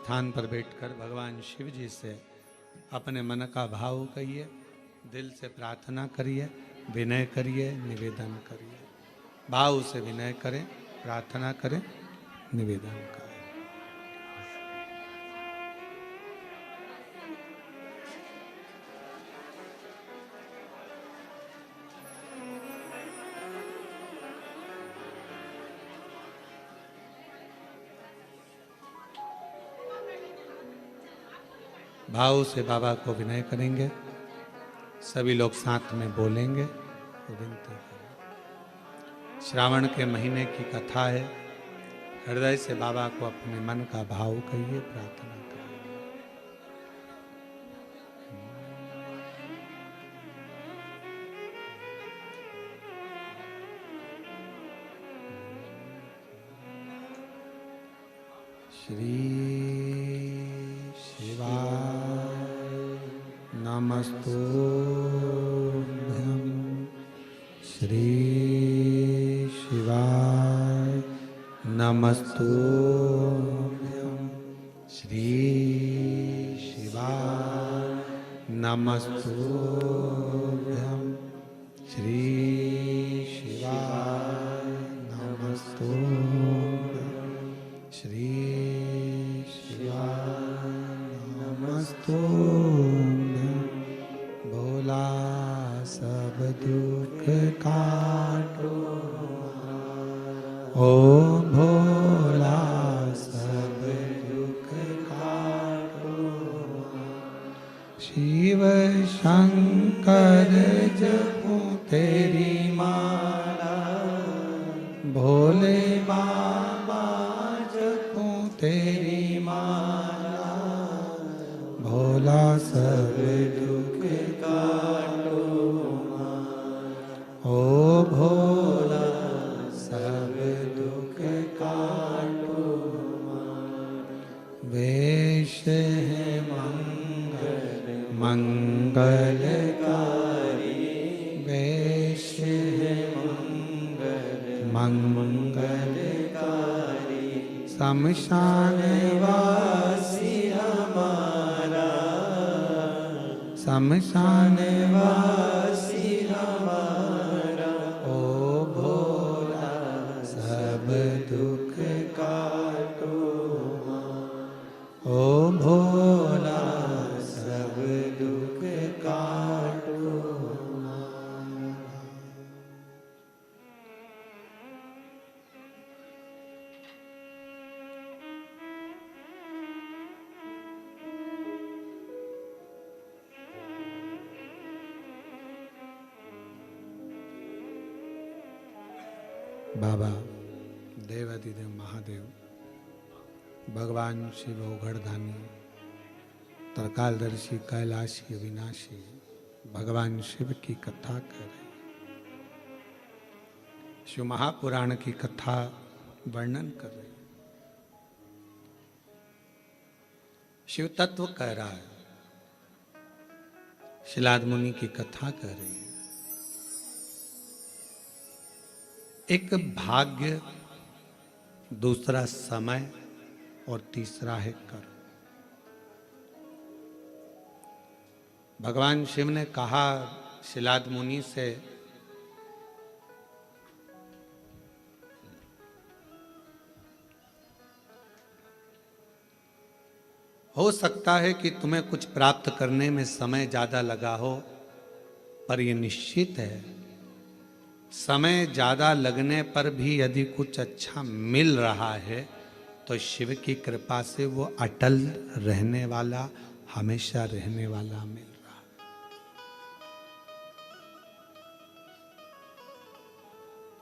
स्थान पर बैठकर भगवान शिव जी से अपने मन का भाव कहिए, दिल से प्रार्थना करिए, विनय करिए, निवेदन करिए। भाव से विनय करें, प्रार्थना करें, निवेदन करें। भाव से बाबा को विनय करेंगे। सभी लोग साथ में बोलेंगे तो विनती करें। श्रावण के महीने की कथा है। हृदय से बाबा को अपने मन का भाव कहिए, प्रार्थना करिए। श्री नमस्तुभ्यं श्री शिवाय नमस्तुभ्यं श्री शिवाय नमस्तुभ्यं श्री शिवाय नमस्तुभ्यं श्री शिवाय नमस्तुभ्यं। भोला सब दुख काटो, ओ भोला सब दुख काटो। शिव शंकर जपो तेरी माला, भोले बाबा जपो तेरी माला। भोला सब दुख काटो, ओ भोला सब दुख काटो। वेश है मंगलकारी, वेश है मंगलकारी। शमशान वासी हमारा, शमशान वासी हमारा। ओ भोला सब दुख काटो, ओ भोला सब दुख काटो। बाबा देवाधिदेव महादेव, भगवान शिव औघड़दानी, त्रिकालदर्शी, कैलाशी, अविनाशी भगवान शिव की कथा कर रहे। शिव महापुराण की कथा वर्णन कर रहे। शिव तत्व कह रहा है, शिलाद मुनि की कथा कर रही है। एक भाग्य, दूसरा समय और तीसरा है कर्म। भगवान शिव ने कहा शिलाद मुनि से, हो सकता है कि तुम्हें कुछ प्राप्त करने में समय ज्यादा लगा हो, पर यह निश्चित है समय ज्यादा लगने पर भी यदि कुछ अच्छा मिल रहा है तो शिव की कृपा से वो अटल रहने वाला, हमेशा रहने वाला मिल रहा है।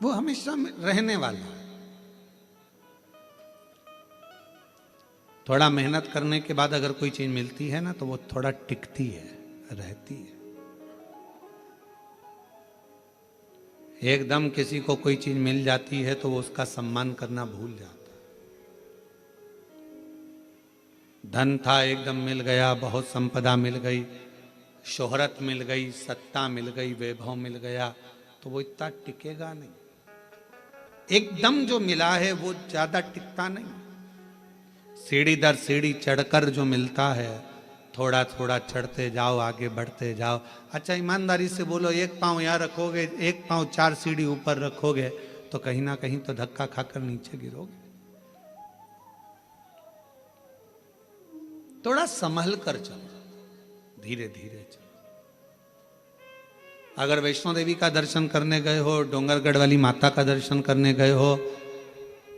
वो हमेशा रहने वाला है। थोड़ा मेहनत करने के बाद अगर कोई चीज मिलती है ना, तो वो थोड़ा टिकती है, रहती है। एकदम किसी को कोई चीज मिल जाती है तो वो उसका सम्मान करना भूल जाता है। धन था, एकदम मिल गया, बहुत संपदा मिल गई, शोहरत मिल गई, सत्ता मिल गई, वैभव मिल गया, तो वो इतना टिकेगा नहीं। एकदम जो मिला है वो ज्यादा टिकता नहीं। सीढ़ी दर सीढ़ी चढ़कर जो मिलता है, थोड़ा थोड़ा चढ़ते जाओ, आगे बढ़ते जाओ। अच्छा ईमानदारी से बोलो, एक पांव यहाँ रखोगे, एक पांव 4 सीढ़ी ऊपर रखोगे, तो कहीं ना कहीं तो धक्का खाकर नीचे गिरोगे। थोड़ा संभल कर चलो, धीरे धीरे चलो। अगर वैष्णो देवी का दर्शन करने गए हो, डोंगरगढ़ वाली माता का दर्शन करने गए हो,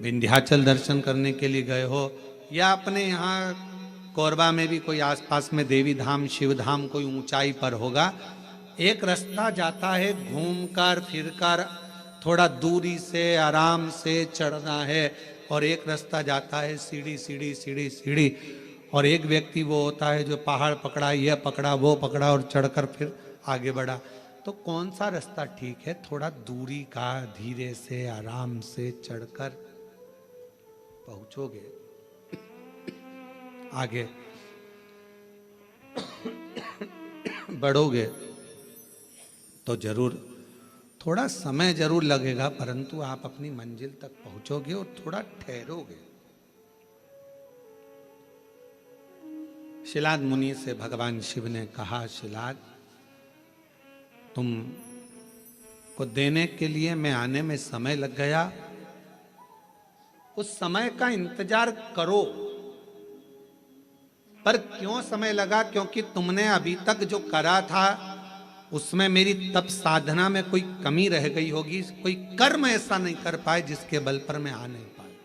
विंध्याचल दर्शन करने के लिए गए हो, या अपने यहाँ कोरबा में भी कोई आसपास में देवी धाम, शिव धाम कोई ऊंचाई पर होगा, एक रास्ता जाता है घूमकर फिरकर, थोड़ा दूरी से आराम से चढ़ना है, और एक रास्ता जाता है सीढ़ी सीढ़ी सीढ़ी सीढ़ी, और एक व्यक्ति वो होता है जो पहाड़ पकड़ा, यह पकड़ा, वो पकड़ा, और चढ़कर फिर आगे बढ़ा। तो कौन सा रास्ता ठीक है? थोड़ा दूरी का, धीरे से आराम से चढ़कर पहुंचोगे आगे, बढ़ोगे तो जरूर थोड़ा समय जरूर लगेगा, परंतु आप अपनी मंजिल तक पहुंचोगे और थोड़ा ठहरोगे। शिलाद मुनि से भगवान शिव ने कहा, शिलाद तुम को देने के लिए मैं आने में समय लग गया, उस समय का इंतजार करो। पर क्यों समय लगा? क्योंकि तुमने अभी तक जो करा था उसमें मेरी तप साधना में कोई कमी रह गई होगी, कोई कर्म ऐसा नहीं कर पाए जिसके बल पर मैं आ नहीं पाया।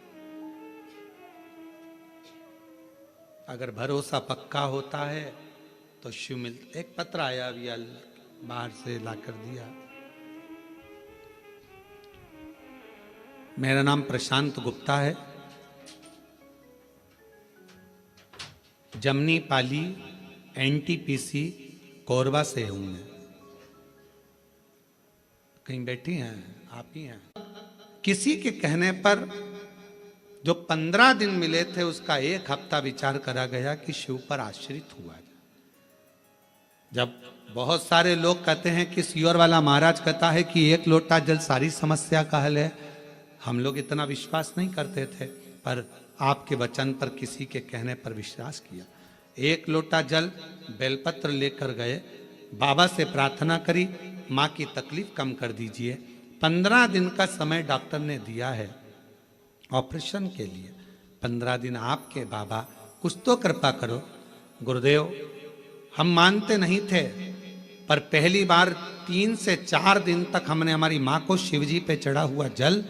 अगर भरोसा पक्का होता है तो शिव मिलता। एक पत्र आया अभी बाहर से लाकर दिया। मेरा नाम प्रशांत गुप्ता है, जमनी पाली एनटीपीसी कोरबा से हूं मैं। कहीं बैठी हैं आप ही हैं? किसी के कहने पर जो 15 दिन मिले थे उसका 1 हफ्ता विचार करा गया कि शिव पर आश्रित हुआ। जब बहुत सारे लोग कहते हैं कि सियोर वाला महाराज कहता है कि 1 लोटा जल सारी समस्या का हल है, हम लोग इतना विश्वास नहीं करते थे, पर आपके वचन पर किसी के कहने पर विश्वास किया। 1 लोटा जल बेलपत्र लेकर गए, बाबा से प्रार्थना करी, माँ की तकलीफ कम कर दीजिए। 15 दिन का समय डॉक्टर ने दिया है ऑपरेशन के लिए। 15 दिन आपके बाबा, कुछ तो कृपा करो। गुरुदेव हम मानते नहीं थे, पर पहली बार 3 से 4 दिन तक हमने हमारी माँ को शिवजी पे चढ़ा हुआ जल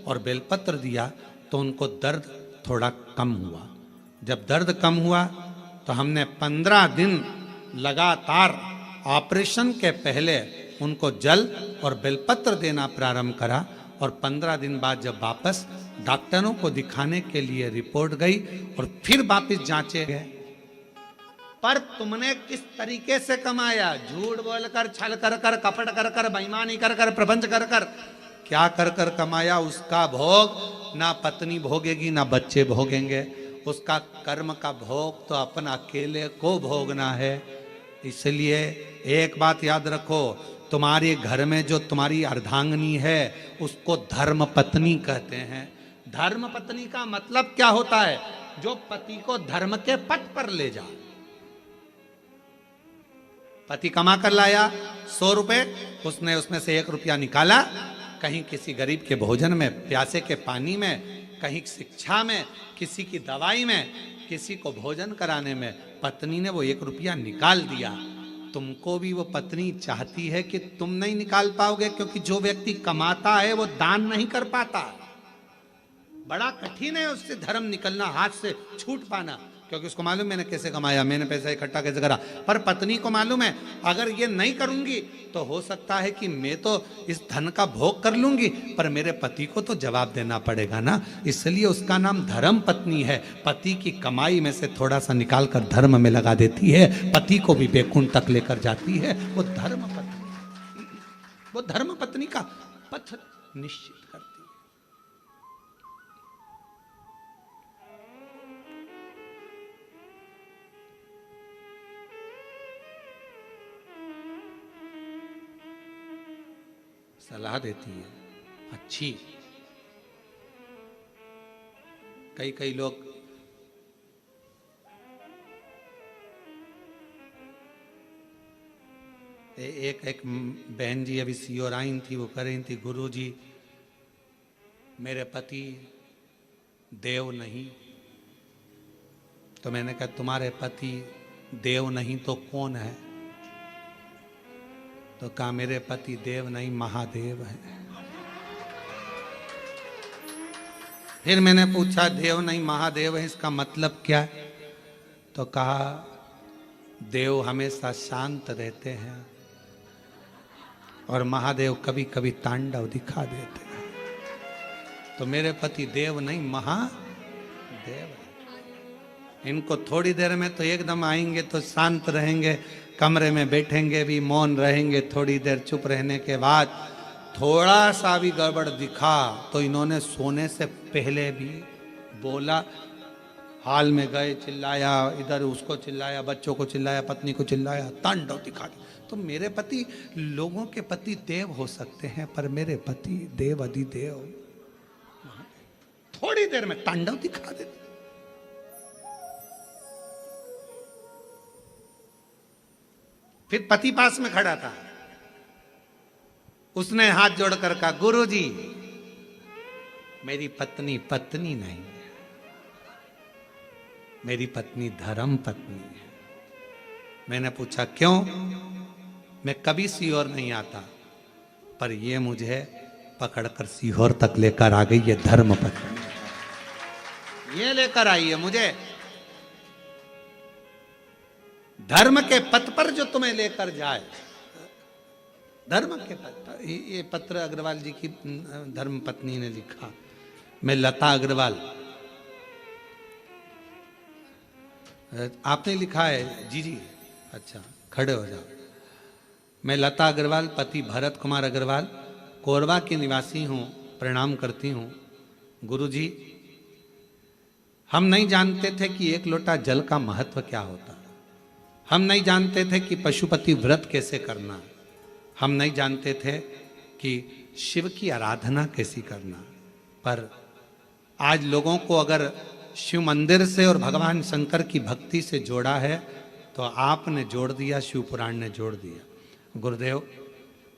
और बेलपत्र दिया तो उनको दर्द थोड़ा कम हुआ। जब दर्द कम हुआ तो हमने 15 दिन लगातार ऑपरेशन के पहले उनको जल और बेलपत्र देना प्रारंभ करा, और 15 दिन बाद जब वापस डॉक्टरों को दिखाने के लिए रिपोर्ट गई और फिर वापस जांचे गए। पर तुमने किस तरीके से कमाया? झूठ बोलकर, छल कर कर, कपट कर कर, बेईमानी कर कर, प्रपंच कर कर, क्या कर कर कमाया? उसका भोग ना पत्नी भोगेगी ना बच्चे भोगेंगे, उसका कर्म का भोग तो अपना अकेले को भोगना है। इसलिए एक बात याद रखो, तुम्हारे घर में जो तुम्हारी अर्धांगिनी है उसको धर्म पत्नी कहते हैं। धर्म पत्नी का मतलब क्या होता है? जो पति को धर्म के पथ पर ले जाए। पति कमा कर लाया 100 रुपए, उसने उसमें से 1 रुपया निकाला, कहीं किसी गरीब के भोजन में, प्यासे के पानी में, कहीं शिक्षा में, किसी की दवाई में, किसी को भोजन कराने में पत्नी ने वो 1 रुपया निकाल दिया। तुमको भी वो पत्नी चाहती है कि तुम नहीं निकाल पाओगे, क्योंकि जो व्यक्ति कमाता है वो दान नहीं कर पाता। बड़ा कठिन है उससे धर्म निकलना, हाथ से छूट पाना, क्योंकि उसको मालूम मैंने कैसे कमाया, मैंने पैसा इकट्ठा कैसे करा। पर पत्नी को मालूम है अगर ये नहीं करूंगी तो हो सकता है कि मैं तो इस धन का भोग कर लूंगी, पर मेरे पति को तो जवाब देना पड़ेगा ना। इसलिए उसका नाम धर्म पत्नी है। पति की कमाई में से थोड़ा सा निकाल कर धर्म में लगा देती है, पति को भी बैकुंठ तक लेकर जाती है। वो धर्म पत्नी, वो धर्म पत्नी का पथ निश्चित करती है। सलाह देती है अच्छी। कई लोग एक एक बहन जी अभी सीओर आई थी, वो कह रही थी गुरु जी मेरे पति देव नहीं। तो मैंने कहा तुम्हारे पति देव नहीं तो कौन है? तो कहा मेरे पति देव नहीं महादेव है। फिर मैंने पूछा देव नहीं महादेव है इसका मतलब क्या है? तो कहा देव हमेशा शांत रहते हैं और महादेव कभी कभी तांडव दिखा देते हैं। तो मेरे पति देव नहीं महादेव है। इनको थोड़ी देर में तो एकदम आएंगे तो शांत रहेंगे, कमरे में बैठेंगे भी मौन रहेंगे, थोड़ी देर चुप रहने के बाद थोड़ा सा भी गड़बड़ दिखा तो इन्होंने सोने से पहले भी बोला, हाल में गए चिल्लाया, इधर उसको चिल्लाया, बच्चों को चिल्लाया, पत्नी को चिल्लाया, तांडव दिखा दिया। तो मेरे पति, लोगों के पति देव हो सकते हैं पर मेरे पति देव अधिदेव थोड़ी देर में तांडव दिखा देते। फिर पति पास में खड़ा था, उसने हाथ जोड़कर कहा गुरुजी मेरी पत्नी पत्नी नहीं है, मेरी पत्नी धर्म पत्नी है। मैंने पूछा क्यों? मैं कभी सीहोर नहीं आता पर ये मुझे पकड़कर सीहोर तक लेकर आ गई, ये धर्म पत्नी ये लेकर आई है मुझे। धर्म के पथ पर जो तुम्हें लेकर जाए, धर्म के पथ पर। ये पत्र अग्रवाल जी की धर्म पत्नी ने लिखा। मैं लता अग्रवाल, आपने लिखा है? जी जी, अच्छा खड़े हो जाओ। मैं लता अग्रवाल पति भरत कुमार अग्रवाल कोरबा की निवासी हूँ, प्रणाम करती हूँ। गुरुजी हम नहीं जानते थे कि एक लोटा जल का महत्व क्या होता है। हम नहीं जानते थे कि पशुपति व्रत कैसे करना। हम नहीं जानते थे कि शिव की आराधना कैसी करना। पर आज लोगों को अगर शिव मंदिर से और भगवान शंकर की भक्ति से जोड़ा है तो आपने जोड़ दिया, शिव पुराण ने जोड़ दिया। गुरुदेव,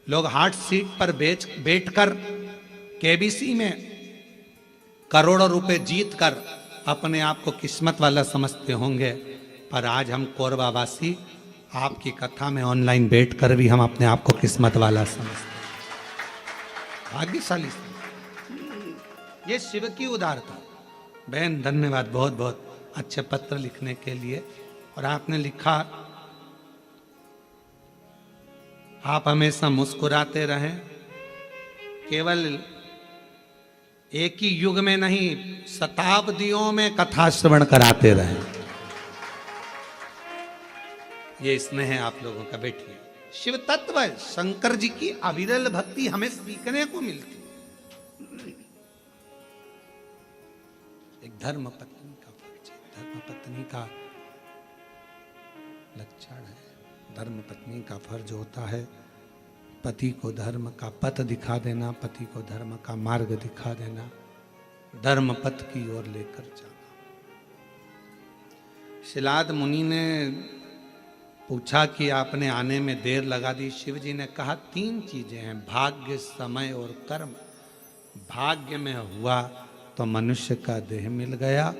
लोग हार्ट सीट पर बैठकर केबीसी में करोड़ों रुपए जीत कर अपने आप को किस्मत वाला समझते होंगे, पर आज हम कोरबा वासी आपकी कथा में ऑनलाइन बैठकर भी हम अपने आप को किस्मत वाला समझते हैं। भाग्यशाली ये शिव की उदारता। बहन धन्यवाद बहुत बहुत अच्छे पत्र लिखने के लिए। और आपने लिखा आप हमेशा मुस्कुराते रहें, केवल एक ही युग में नहीं शताब्दियों में कथा श्रवण कराते रहें। ये स्नेह है आप लोगों का। बैठिए। शिव तत्व शंकर जी की अविरल भक्ति हमें सीखने को मिलती। एक धर्म पत्नी का फर्ज है, धर्म पत्नी का लक्षण है। धर्म पत्नी का फर्ज होता है पति को धर्म का पथ दिखा देना, पति को धर्म का मार्ग दिखा देना, धर्म पथ की ओर लेकर जाना। शिलाद मुनि ने पूछा कि आपने आने में देर लगा दी। शिव जी ने कहा 3 चीजें हैं, भाग्य, समय और कर्म। भाग्य में हुआ तो मनुष्य का देह मिल गया,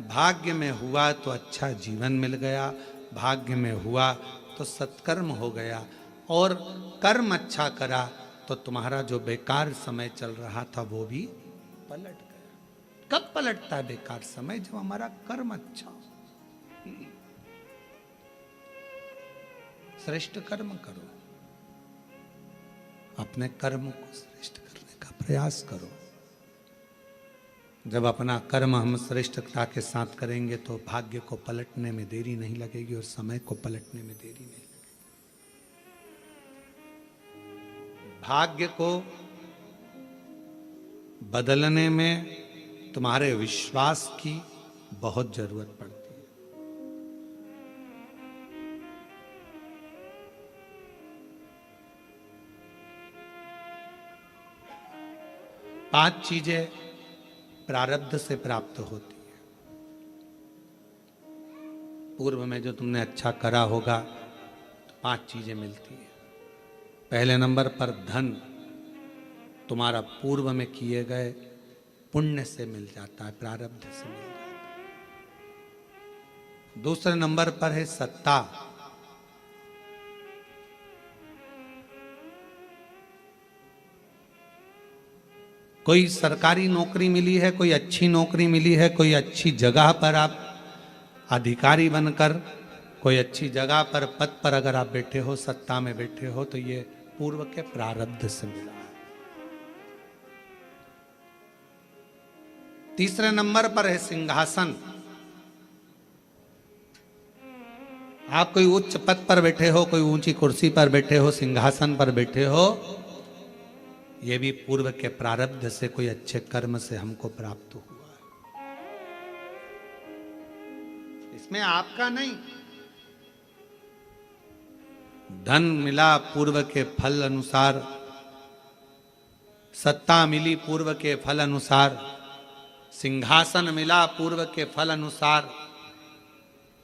भाग्य में हुआ तो अच्छा जीवन मिल गया, भाग्य में हुआ तो सत्कर्म हो गया, और कर्म अच्छा करा तो तुम्हारा जो बेकार समय चल रहा था वो भी पलट गया। कब पलटता है बेकार समय? जब हमारा कर्म अच्छा हो। श्रेष्ठ कर्म करो, अपने कर्म को श्रेष्ठ करने का प्रयास करो। जब अपना कर्म हम श्रेष्ठता के साथ करेंगे तो भाग्य को पलटने में देरी नहीं लगेगी और समय को पलटने में देरी नहीं लगेगी। भाग्य को बदलने में तुम्हारे विश्वास की बहुत जरूरत पड़ती है। पांच चीजें प्रारब्ध से प्राप्त होती है। पूर्व में जो तुमने अच्छा करा होगा तो 5 चीजें मिलती है। पहले नंबर पर धन तुम्हारा पूर्व में किए गए पुण्य से मिल जाता है, प्रारब्ध से मिल जाता है। दूसरे नंबर पर है सत्ता। कोई सरकारी नौकरी मिली है, कोई अच्छी नौकरी मिली है, कोई अच्छी जगह पर आप अधिकारी बनकर कोई अच्छी जगह पर पद पर अगर आप बैठे हो, सत्ता में बैठे हो, तो ये पूर्व के प्रारब्ध से मिला है। तीसरे नंबर पर है सिंहासन। आप कोई उच्च पद पर बैठे हो, कोई ऊंची कुर्सी पर बैठे हो, सिंहासन पर बैठे हो, ये भी पूर्व के प्रारब्ध से, कोई अच्छे कर्म से हमको प्राप्त हुआ है। इसमें आपका नहीं। धन मिला पूर्व के फल अनुसार, सत्ता मिली पूर्व के फल अनुसार, सिंहासन मिला पूर्व के फल अनुसार,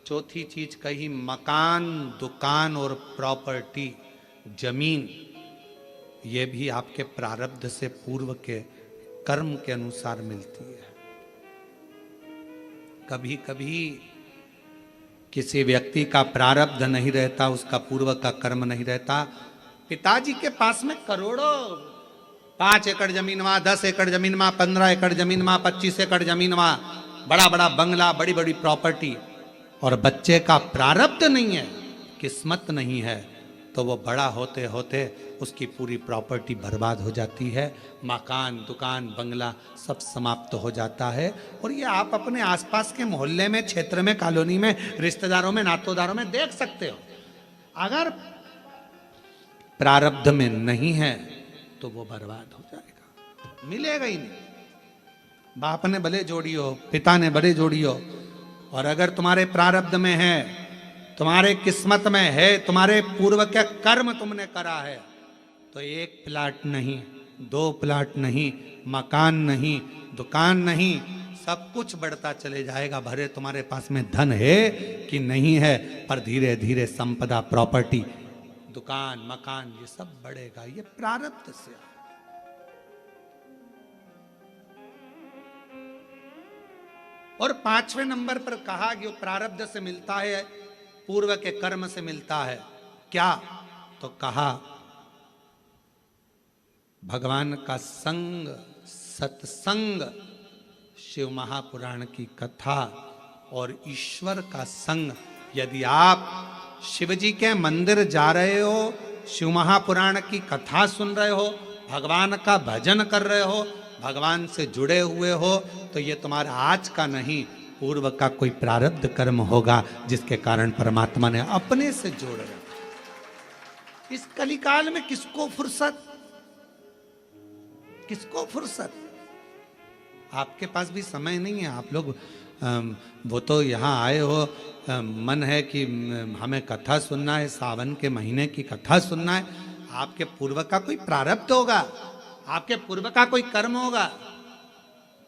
चौथी चीज कही मकान, दुकान और प्रॉपर्टी, जमीन, ये भी आपके प्रारब्ध से, पूर्व के कर्म के अनुसार मिलती है। कभी कभी किसी व्यक्ति का प्रारब्ध नहीं रहता, उसका पूर्व का कर्म नहीं रहता। पिताजी के पास में करोड़ों, 5 एकड़ जमीन वहां, 10 एकड़ जमीन वहां, 15 एकड़ जमीन वहां, 25 एकड़ जमीन वहां, बड़ा बड़ा बंगला, बड़ी बड़ी प्रॉपर्टी, और बच्चे का प्रारब्ध नहीं है, किस्मत नहीं है, तो वो बड़ा होते होते उसकी पूरी प्रॉपर्टी बर्बाद हो जाती है। मकान, दुकान, बंगला सब समाप्त हो जाता है। और ये आप अपने आसपास के मोहल्ले में, क्षेत्र में, कॉलोनी में, रिश्तेदारों में, नातोदारों में देख सकते हो। अगर प्रारब्ध में नहीं है तो वो बर्बाद हो जाएगा, मिलेगा ही नहीं। बाप ने भले जोड़ी हो, पिता ने भले जोड़ी हो, और अगर तुम्हारे प्रारब्ध में है, तुम्हारे किस्मत में है, तुम्हारे पूर्व के कर्म तुमने करा है, तो 1 प्लाट नहीं, 2 प्लाट नहीं, मकान नहीं, दुकान नहीं, सब कुछ बढ़ता चले जाएगा। भरे तुम्हारे पास में धन है कि नहीं है, पर धीरे धीरे संपदा, प्रॉपर्टी, दुकान, मकान, ये सब बढ़ेगा। ये प्रारब्ध से। और 5वें नंबर पर कहा कि वो प्रारब्ध से मिलता है, पूर्व के कर्म से मिलता है। क्या? तो कहा भगवान का संग, सत्संग, शिव महापुराण की कथा और ईश्वर का संग। यदि आप शिव जी के मंदिर जा रहे हो, शिव महापुराण की कथा सुन रहे हो, भगवान का भजन कर रहे हो, भगवान से जुड़े हुए हो, तो ये तुम्हारा आज का नहीं, पूर्व का कोई प्रारब्ध कर्म होगा, जिसके कारण परमात्मा ने अपने से जोड़ रखा। इस कलिकाल में किसको फुर्सत, किसको फुर्सत? आपके पास भी समय नहीं है। आप लोग वो तो यहाँ आए हो, मन है कि हमें कथा सुनना है, सावन के महीने की कथा सुनना है। आपके पूर्व का कोई प्रारब्ध होगा, आपके पूर्व का कोई कर्म होगा।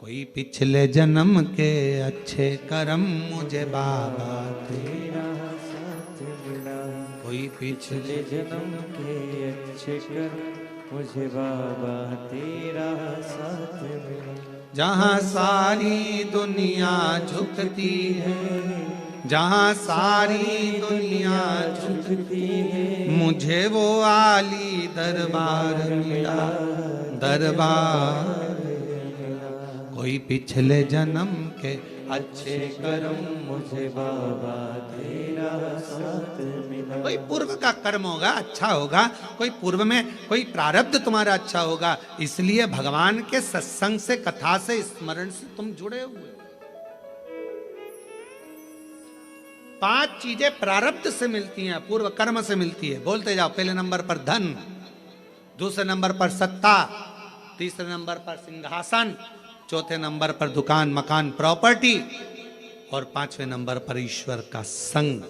कोई पिछले जन्म के अच्छे कर्म मुझे बाबा तेरा साथ मिला, कोई पिछले जन्म के अच्छे कर्म मुझे बाबा तेरा साथ मिला। जहाँ सारी दुनिया झुकती है, जहाँ सारी दुनिया झुकती है, मुझे वो आली दरबार मिला, दरबार। कोई पिछले जन्म के अच्छे कर्म मुझे बाबा तेरा साथ मिला। कोई पूर्व का कर्म होगा, अच्छा होगा, कोई पूर्व में कोई प्रारब्ध तुम्हारा अच्छा होगा, इसलिए भगवान के सत्संग से, कथा से, स्मरण से तुम जुड़े हुए हो। 5 चीजें प्रारब्ध से मिलती हैं, पूर्व कर्म से मिलती है। बोलते जाओ। पहले नंबर पर धन, दूसरे नंबर पर सत्ता, तीसरे नंबर पर सिंहासन, चौथे नंबर पर दुकान, मकान, प्रॉपर्टी, और 5वें नंबर पर ईश्वर का संग,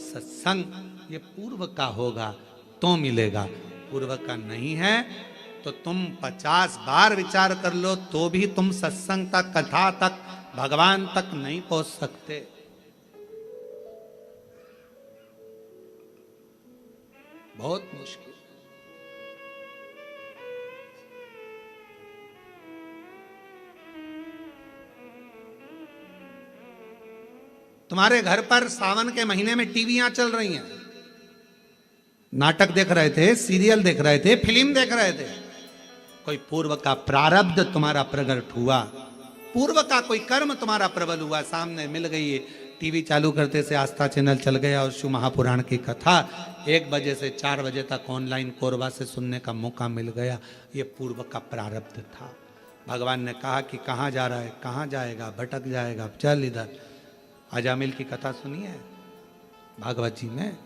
सत्संग। ये पूर्व का होगा तो मिलेगा, पूर्व का नहीं है तो तुम 50 बार विचार कर लो तो भी तुम सत्संग तक, कथा तक, भगवान तक नहीं पहुंच सकते। बहुत मुश्किल। तुम्हारे घर पर सावन के महीने में टीवियां चल रही हैं, नाटक देख रहे थे, सीरियल देख रहे थे, फिल्म देख रहे थे, कोई पूर्व का प्रारब्ध तुम्हारा प्रकट हुआ, पूर्व का कोई कर्म तुम्हारा प्रबल हुआ, सामने मिल गई। टीवी चालू करते से आस्था चैनल चल गया और शिव महापुराण की कथा 1 बजे से 4 बजे तक ऑनलाइन कोरबा से सुनने का मौका मिल गया। ये पूर्व का प्रारब्ध था। भगवान ने कहा कि कहाँ जा रहा है, कहाँ जाएगा, भटक जाएगा, चल इधर। अजामिल की कथा सुनी है भागवत जी में।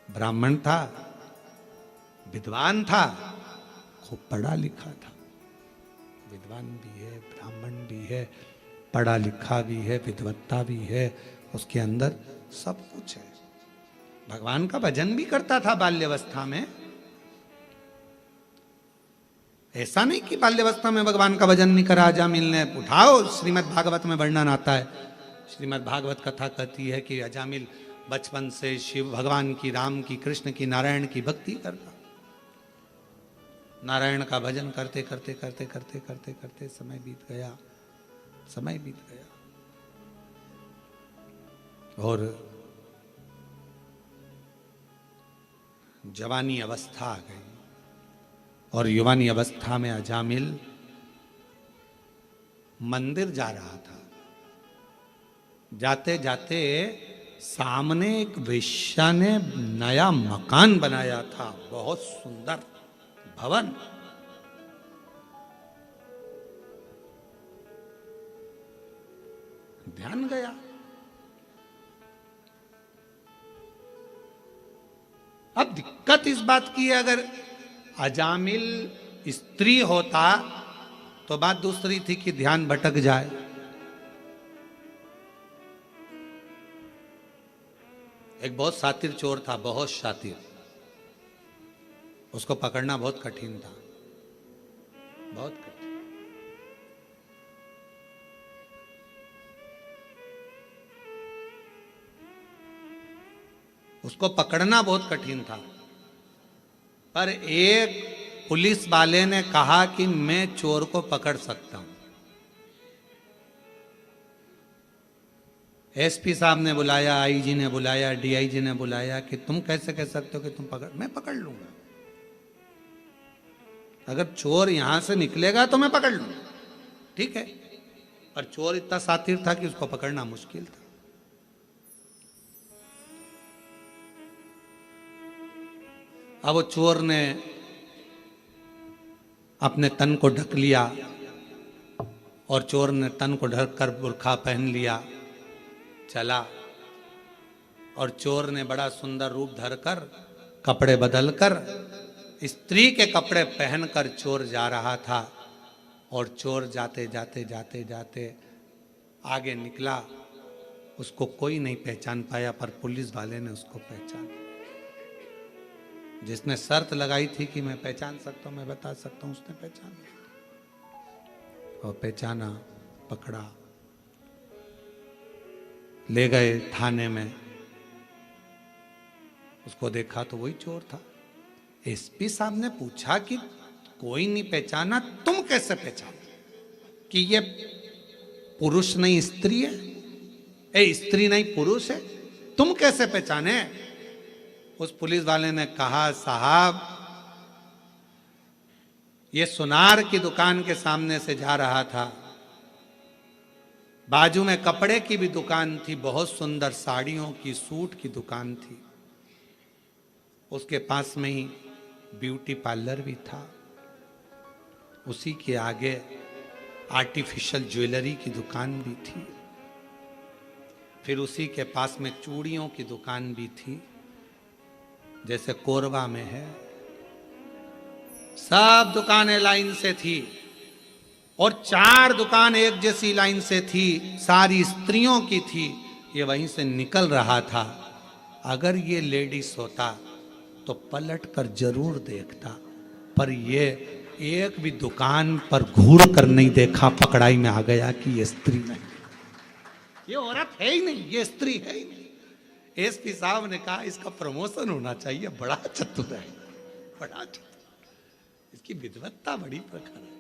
ब्राह्मण था, विद्वान था, खूब पढ़ा लिखा था, विद्वान भी है, ब्राह्मण भी है, पढ़ा लिखा भी है, विद्वत्ता भी है, उसके अंदर सब कुछ है। भगवान का भजन भी करता था बाल्यावस्था में। ऐसा नहीं कि बाल्यावस्था में भगवान का भजन नहीं करा। अजामिल ने उठाओ, श्रीमद् भागवत में वर्णन आता है। श्रीमद् भागवत कथा कहती है कि अजामिल बचपन से शिव भगवान की, राम की, कृष्ण की, नारायण की भक्ति करता। नारायण का भजन करते करते करते करते करते करते समय बीत गया, समय बीत गया और जवानी अवस्था आ गई। और युवानी अवस्था में अजामिल मंदिर जा रहा था। जाते जाते सामने एक वेश्या ने नया मकान बनाया था, बहुत सुंदर भवन। ध्यान गया। अब दिक्कत इस बात की है, अगर अजामिल स्त्री होता तो बात दूसरी थी कि ध्यान भटक जाए। एक बहुत शातिर चोर था, बहुत शातिर, उसको पकड़ना बहुत कठिन था, बहुत कठिन। उसको पकड़ना बहुत कठिन था। पर एक पुलिस वाले ने कहा कि मैं चोर को पकड़ सकता हूं। एसपी साहब ने बुलाया, आईजी ने बुलाया, डीआईजी ने बुलाया कि तुम कैसे कह सकते हो कि तुम पकड़, मैं पकड़ लूंगा। अगर चोर यहां से निकलेगा तो मैं पकड़ लूंगा, ठीक है। पर चोर इतना शातिर था कि उसको पकड़ना मुश्किल था। अब वो चोर ने अपने तन को ढक लिया और चोर ने तन को ढक कर बुर्खा पहन लिया, चला। और चोर ने बड़ा सुंदर रूप धरकर, कपड़े बदलकर, स्त्री के कपड़े पहनकर चोर जा रहा था। और चोर जाते जाते जाते जाते आगे निकला। उसको कोई नहीं पहचान पाया, पर पुलिस वाले ने उसको पहचाना। जिसने शर्त लगाई थी कि मैं पहचान सकता हूं, मैं बता सकता हूं, उसने पहचाना और पहचाना, पकड़ा, ले गए थाने में। उसको देखा तो वही चोर था। एसपी साहब ने पूछा कि कोई नहीं पहचाना, तुम कैसे पहचाना कि ये पुरुष नहीं स्त्री है, स्त्री नहीं पुरुष है, तुम कैसे पहचाने? उस पुलिस वाले ने कहा, साहब ये सुनार की दुकान के सामने से जा रहा था, बाजू में कपड़े की भी दुकान थी, बहुत सुंदर साड़ियों की, सूट की दुकान थी, उसके पास में ही ब्यूटी पार्लर भी था, उसी के आगे आर्टिफिशियल ज्वेलरी की दुकान भी थी, फिर उसी के पास में चूड़ियों की दुकान भी थी, जैसे कोरबा में है। सब दुकानें लाइन से थी और 4 दुकान एक जैसी लाइन से थी, सारी स्त्रियों की थी। ये वहीं से निकल रहा था। अगर ये लेडीज होता तो पलट कर जरूर देखता, पर ये एक भी दुकान पर घूर कर नहीं देखा, पकड़ाई में आ गया कि ये स्त्री नहीं, ये औरत है ही नहीं, ये स्त्री है ही नहीं। एसपी साहब ने कहा इसका प्रमोशन होना चाहिए, बड़ा चतुर है, बड़ा चतुर, इसकी विद्वत्ता बड़ी प्रखर है।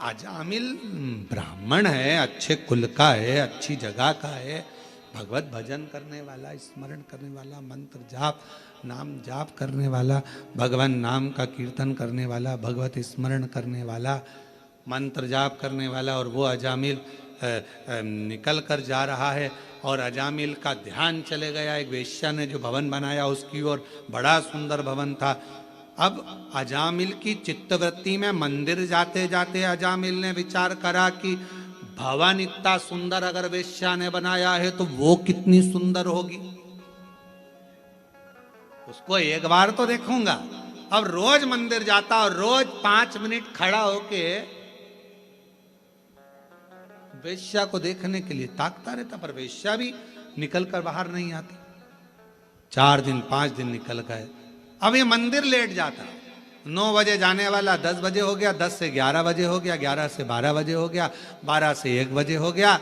अजामिल ब्राह्मण है, अच्छे कुल का है, अच्छी जगह का है, भगवत भजन करने वाला, स्मरण करने वाला, मंत्र जाप नाम जाप करने वाला, भगवान नाम का कीर्तन करने वाला, भगवत स्मरण करने वाला, मंत्र जाप करने वाला, और वो अजामिल निकल कर जा रहा है। और अजामिल का ध्यान चले गया एक वेश्या ने जो भवन बनाया उसकी ओर, बड़ा सुंदर भवन था। अब अजामिल की चित्तवृत्ति में मंदिर जाते जाते अजामिल ने विचार करा कि भवन इतना सुंदर अगर वेश्या ने बनाया है तो वो कितनी सुंदर होगी, उसको एक बार तो देखूंगा। अब रोज मंदिर जाता और रोज 5 मिनट खड़ा होके वेश्या को देखने के लिए ताकता रहता, पर वेश्या भी निकल कर बाहर नहीं आती। 4 दिन 5 दिन निकल गए। अब ये मंदिर लेट जाता, 9 बजे जाने वाला 10 बजे हो गया, 10 से 11 बजे हो गया, 11 से 12 बजे हो गया, 12 से 1 बजे हो गया।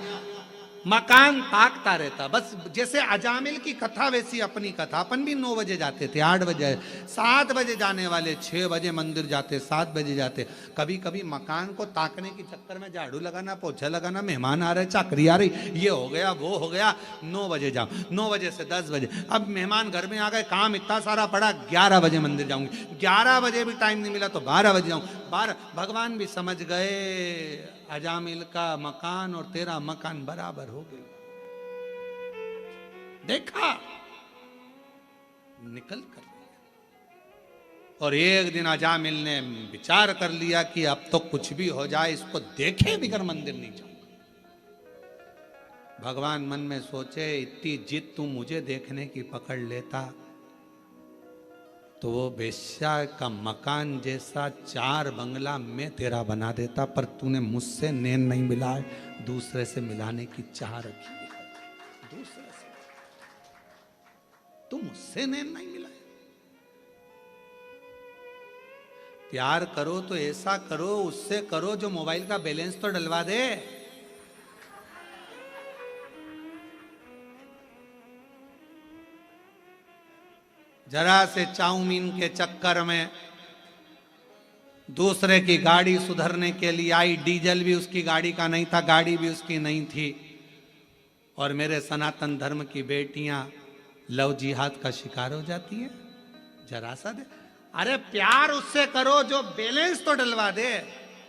मकान ताकता रहता, बस जैसे अजामिल की कथा वैसी अपनी कथा। अपन भी 9 बजे जाते थे, 8 बजे, 7 बजे जाने वाले, 6 बजे मंदिर जाते, 7 बजे जाते। कभी कभी मकान को ताकने के चक्कर में झाड़ू लगाना, पोछा लगाना, मेहमान आ रहे, चाकरी आ रही, ये हो गया वो हो गया, 9 बजे जाओ, 9 बजे से 10 बजे। अब मेहमान घर में आ गए, काम इतना सारा पड़ा, 11 बजे मंदिर जाऊंगी, 11 बजे भी टाइम नहीं मिला तो 12 बजे जाऊँ, 12। भगवान भी समझ गए अजामिल का मकान और तेरा मकान बराबर हो गए। देखा, निकल कर लिया। और एक दिन अजामिल ने विचार कर लिया कि अब तो कुछ भी हो जाए, इसको देखे बिगर मंदिर नहीं जाऊंगा। भगवान मन में सोचे, इतनी जिद तू मुझे देखने की पकड़ लेता तो वो वेश्या का मकान जैसा 4 बंगला मैं तेरा बना देता, पर तूने मुझसे नैन नहीं मिलाए, दूसरे से मिलाने की चाह रखी है। दूसरे से तू मुझसे नैन नहीं मिलाए। प्यार करो तो ऐसा करो, उससे करो जो मोबाइल का बैलेंस तो डलवा दे। जरा से चाउमीन के चक्कर में दूसरे की गाड़ी सुधरने के लिए आई, डीजल भी उसकी गाड़ी का नहीं था, गाड़ी भी उसकी नहीं थी, और मेरे सनातन धर्म की बेटियां लव जिहाद का शिकार हो जाती हैं। जरा सा दे, अरे प्यार उससे करो जो बैलेंस तो डलवा दे,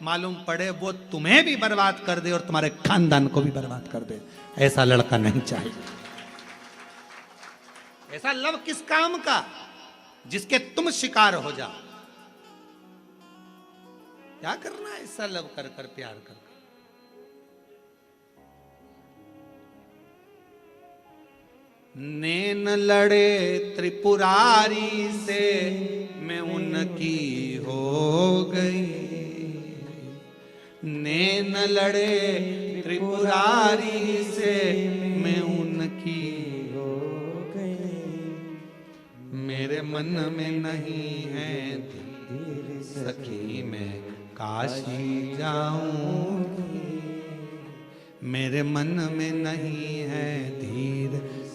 मालूम पड़े वो तुम्हें भी बर्बाद कर दे और तुम्हारे खानदान को भी बर्बाद कर दे। ऐसा लड़का नहीं चाहिए। ऐसा लव किस काम का जिसके तुम शिकार हो जाओ। क्या करना है ऐसा लव कर कर, प्यार कर कर। नैन लड़े त्रिपुरारी से मैं उनकी हो गई, नैन लड़े त्रिपुरारी से मैं उनकी हो गई। मेरे मन में नहीं है धीर सखी, मैं काशी जाऊंगी। मेरे मन में नहीं है धीर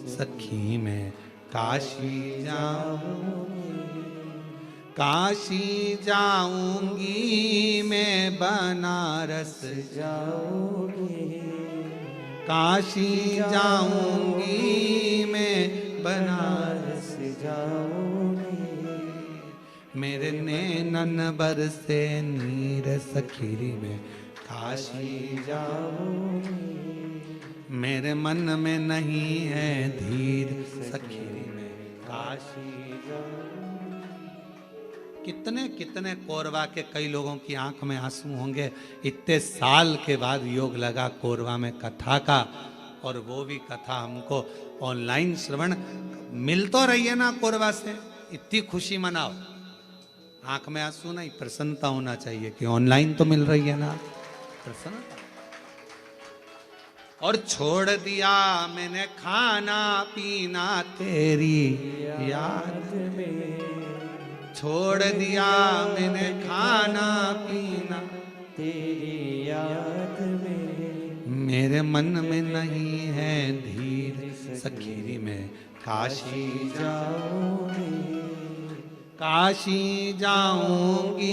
सखी, मैं काशी जाऊंगी। काशी जाऊंगी मैं, बनारस जाऊंगी। काशी जाऊंगी मैं, बनारस जाऊंगी। मेरे नैनन बरसे नीर सखी, में काशी जाऊंगी। मेरे मन में नहीं है धीर सखी, में काशी जाऊंगी। कितने कितने कोरवा के कई लोगों की आंख में आंसू होंगे। इतने साल के बाद योग लगा कोरवा में कथा का, और वो भी कथा हमको ऑनलाइन श्रवण मिल तो रही है ना कोरवा से, इतनी खुशी मनाओ। आंख में आंसू नहीं, प्रसन्नता होना चाहिए कि ऑनलाइन तो मिल रही है ना, प्रसन्नता। और छोड़ दिया मैंने खाना पीना तेरी याद में, छोड़ दिया मैंने खाना पीना तेरी याद में। मेरे मन में नहीं है धीर सखी, में काशी जाऊंगी। काशी जाऊंगी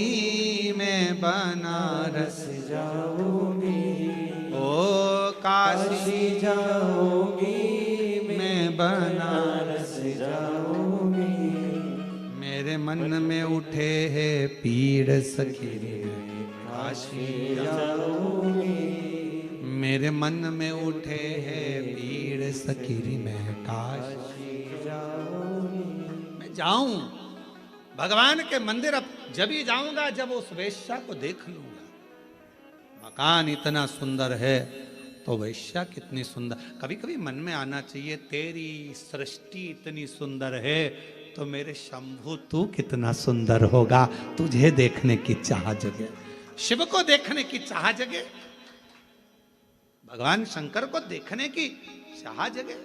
मैं बनारस जाऊंगी, ओ काशी जाऊंगी, मैं बनारस जाऊंगी। मेरे मन में उठे है पीड़ सखी काशी जाऊंगी, मेरे मन में उठे है पीड़ सकीरी में काशी जाऊंगी। मैं जाऊं भगवान के मंदिर। अब जब ही जाऊंगा जब उस वेश्या को देख लूंगा। मकान इतना सुंदर है तो वेश्या कितनी सुंदर। कभी कभी मन में आना चाहिए तेरी सृष्टि इतनी सुंदर है तो मेरे शंभु तू कितना सुंदर होगा। तुझे देखने की चाह जगे, शिव को देखने की चाह जगे, भगवान शंकर को देखने की चाह जगे।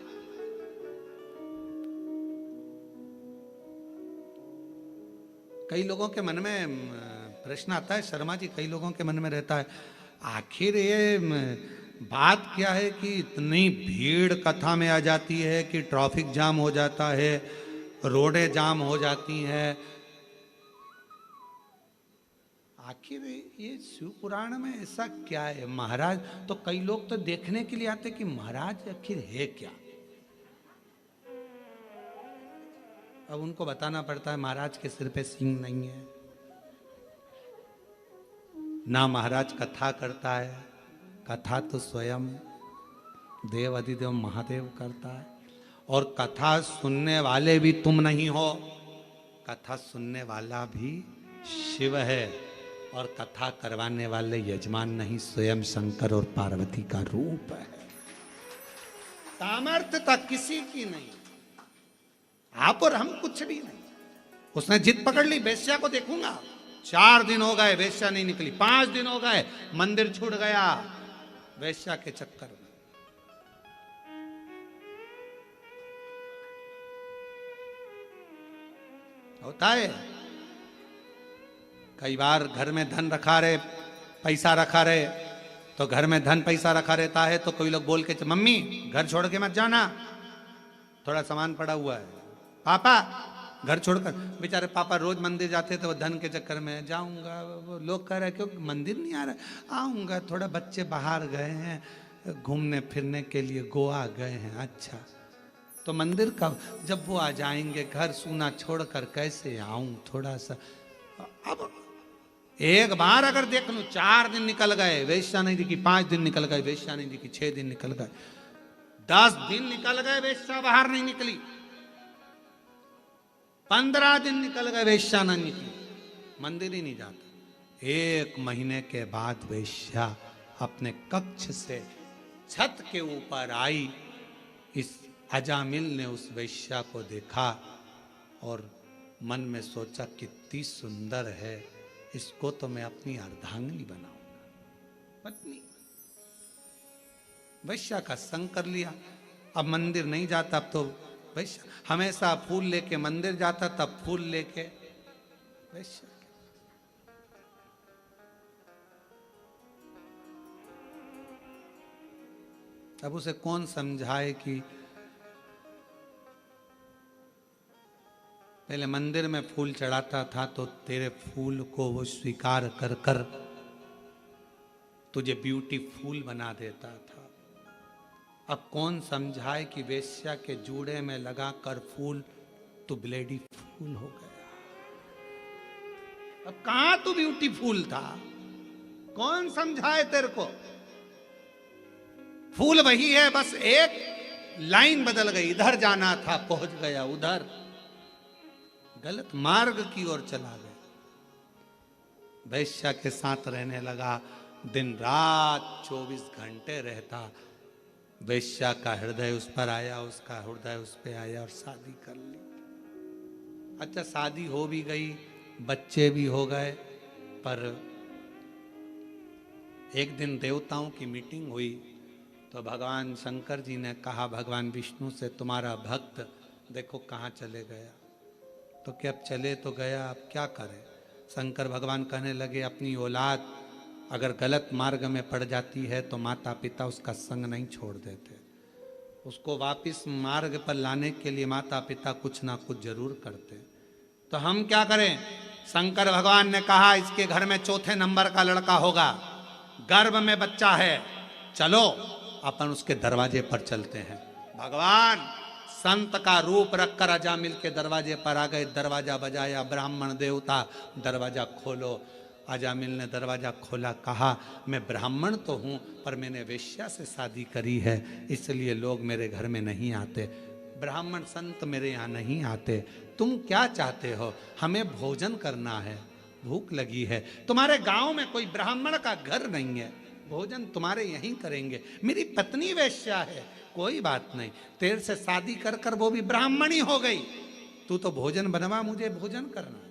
कई लोगों के मन में प्रश्न आता है शर्मा जी, कई लोगों के मन में रहता है आखिर ये बात क्या है कि इतनी भीड़ कथा में आ जाती है कि ट्रैफिक जाम हो जाता है, रोडें जाम हो जाती हैं। आखिर ये शिव पुराण में ऐसा क्या है? महाराज तो कई लोग तो देखने के लिए आते कि महाराज आखिर है क्या। अब उनको बताना पड़ता है महाराज के सिर पे सींग नहीं है, ना महाराज कथा करता है, कथा तो स्वयं देव अधिदेव महादेव करता है। और कथा सुनने वाले भी तुम नहीं हो, कथा सुनने वाला भी शिव है। और कथा करवाने वाले यजमान नहीं, स्वयं शंकर और पार्वती का रूप है। सामर्थ्यता किसी की नहीं, आप और हम कुछ भी नहीं। उसने जिद पकड़ ली वेश्या को देखूंगा। 4 दिन हो गए वेश्या नहीं निकली, 5 दिन हो गए मंदिर छूट गया वेश्या के चक्कर में। होता है कई बार घर में धन रखा रहे, पैसा रखा रहे, तो घर में धन पैसा रखा रहता है तो कोई लोग बोल के मम्मी घर छोड़ के मत जाना, थोड़ा सामान पड़ा हुआ है। पापा घर छोड़कर, बेचारे पापा रोज मंदिर जाते थे, वो धन के चक्कर में जाऊंगा। वो लोग कह रहे क्यों मंदिर नहीं आ रहा, आऊंगा, थोड़ा बच्चे बाहर गए हैं घूमने फिरने के लिए, गोवा गए हैं। अच्छा तो मंदिर का जब वो आ जाएंगे घर सूना छोड़कर कैसे आऊं थोड़ा सा। अब एक बार अगर देख लूं 4 दिन निकल गए वेश्या नहीं दिखी, 5 दिन निकल गए वेश्या नहीं दिखी, 6 दिन निकल गए, 10 दिन निकल गए वेश्या बाहर नहीं निकली, 15 दिन निकल गए वेश्या नहीं निकली, मंदिर ही नहीं जाता। 1 महीने के बाद वेश्या अपने कक्ष से छत के ऊपर आई। इस अजामिल ने उस वेश्या को देखा और मन में सोचा कितनी सुंदर है, इसको तो मैं अपनी अर्धांगिनी बनाऊंगा, पत्नी। वेश्या का संग कर लिया। अब मंदिर नहीं जाता, अब तो वेश्या हमेशा फूल लेके मंदिर जाता, तब फूल लेके वेश्या। अब उसे कौन समझाए कि पहले मंदिर में फूल चढ़ाता था तो तेरे फूल को वो स्वीकार कर कर तुझे ब्यूटीफुल बना देता था। अब कौन समझाए कि वेश्या के जूड़े में लगा कर फूल तू ब्लेडी फूल हो गया। अब कहां तू ब्यूटीफुल था, कौन समझाए तेरे को। फूल वही है, बस एक लाइन बदल गई, इधर जाना था पहुंच गया उधर, गलत मार्ग की ओर चला गया। वैश्या के साथ रहने लगा, दिन रात 24 घंटे रहता। वैश्या का हृदय उस पर आया, उसका हृदय उस पर आया और शादी कर ली। अच्छा शादी हो भी गई, बच्चे भी हो गए, पर एक दिन देवताओं की मीटिंग हुई तो भगवान शंकर जी ने कहा भगवान विष्णु से, तुम्हारा भक्त देखो कहाँ चले गया। तो क्या अब चले तो गया, अब क्या करें। शंकर भगवान कहने लगे अपनी औलाद अगर गलत मार्ग में पड़ जाती है तो माता पिता उसका संग नहीं छोड़ देते, उसको वापस मार्ग पर लाने के लिए माता पिता कुछ ना कुछ जरूर करते। तो हम क्या करें? शंकर भगवान ने कहा इसके घर में चौथे नंबर का लड़का होगा, गर्भ में बच्चा है, चलो अपन उसके दरवाजे पर चलते हैं। भगवान संत का रूप रखकर अजामिल के दरवाजे पर आ गए, दरवाजा बजाया, ब्राह्मण देवता दरवाजा खोलो। अजामिल ने दरवाजा खोला, कहा मैं ब्राह्मण तो हूं पर मैंने वेश्या से शादी करी है, इसलिए लोग मेरे घर में नहीं आते, ब्राह्मण संत मेरे यहाँ नहीं आते। तुम क्या चाहते हो? हमें भोजन करना है, भूख लगी है, तुम्हारे गांव में कोई ब्राह्मण का घर नहीं है, भोजन तुम्हारे यहीं करेंगे। मेरी पत्नी वैश्या है, कोई बात नहीं, तेरे से शादी कर कर वो भी ब्राह्मणी हो गई, तू तो भोजन बनवा, मुझे भोजन करना है।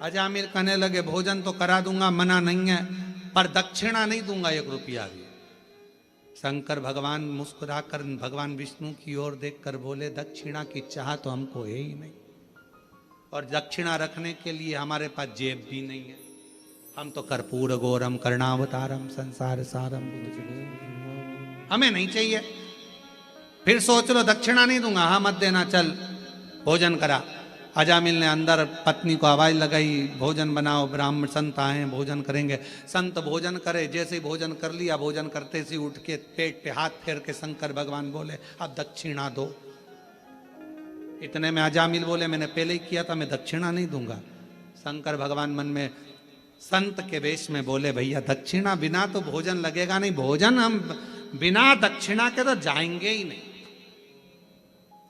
अजामिल कहने लगे भोजन तो करा दूंगा, मना नहीं है, पर दक्षिणा नहीं दूंगा 1 रुपया भी। शंकर भगवान मुस्कुराकर भगवान विष्णु की ओर देखकर बोले दक्षिणा की चाह तो हमको है ही नहीं, और दक्षिणा रखने के लिए हमारे पास जेब भी नहीं है, हम तो कर्पूर गौरम कर्णावतारम संसार सारम, हमें नहीं चाहिए। फिर सोच लो दक्षिणा नहीं दूंगा, हाँ मत देना, चल भोजन करा। अजामिल ने अंदर पत्नी को आवाज लगाई, भोजन बनाओ, ब्राह्मण संत आए भोजन करेंगे। संत भोजन करे, जैसे ही भोजन कर लिया, भोजन करते से उठ के पेट पे हाथ फेर के शंकर भगवान बोले अब दक्षिणा दो। इतने में अजामिल बोले मैंने पहले ही किया था, मैं दक्षिणा नहीं दूंगा। शंकर भगवान मन में संत के वेश में बोले भैया दक्षिणा बिना तो भोजन लगेगा नहीं, भोजन हम बिना दक्षिणा के तो जाएंगे ही नहीं,